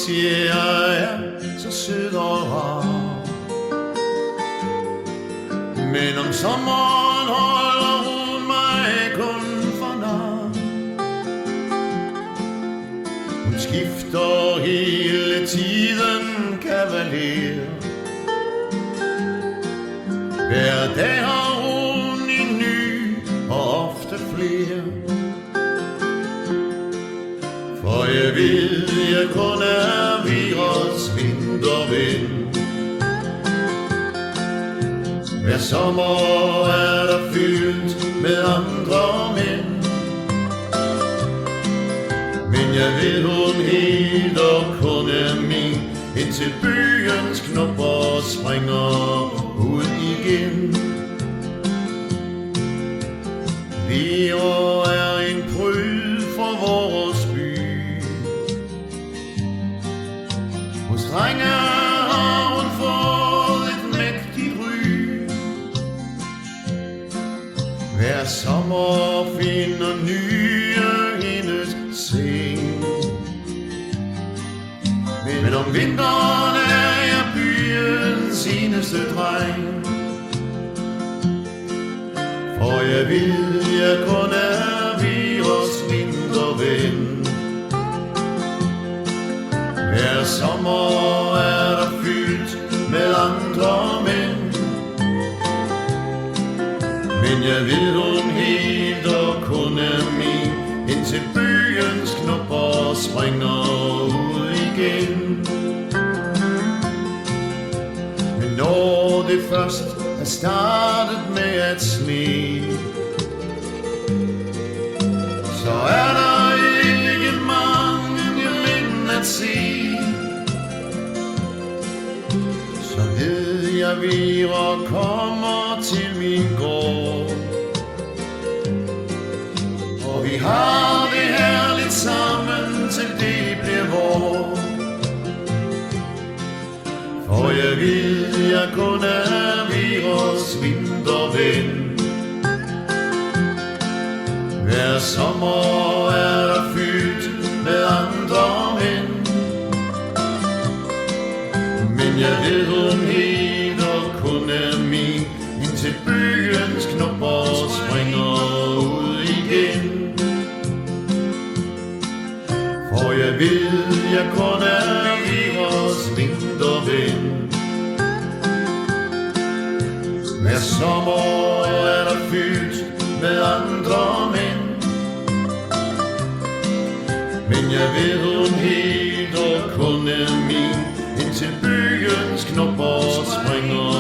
siger er så sød og rar. Men om sommeren holder hun mig kun for nar. Hun skifter hele tiden kavaler. Hver dag har hun en ny og ofte flere. For jeg ved, jeg kun er Viras vinterven. Hver sommer er der fyldt med andre mænd. Men jeg ved, hun helt og kun er min, indtil byens knopper springer ud igen. Vira er en pryd for vores by. Hos drenge har hun fået et mægtigt ry. Hver sommer finder nye hendes seng. Men om vinteren er jeg byens eneste dreng. For jeg ved, jeg kun er Viras vinterven. Hver sommer er der fyldt med andre mænd. Men jeg ved, hun helt og kun er min, indtil byens knopper springer ud igen. Men når det først er startet med at sne, så er der ikke mange mænd at se. Så ved jeg, Vira kommer til min gård, og vi har det herligt sammen, til det bliver vor. For jeg ved, jeg kun er Viras vinterven. Hver sommer er der fyldt med andre mænd. Men jeg ved, hun helt og kun er min, indtil byens knopper springer ud igen. For jeg ved, jeg kun er Viras vinterven. Hver sommer er der fyldt med andre mænd. Men jeg ved, hun helt og kun er min, indtil byens knopper springer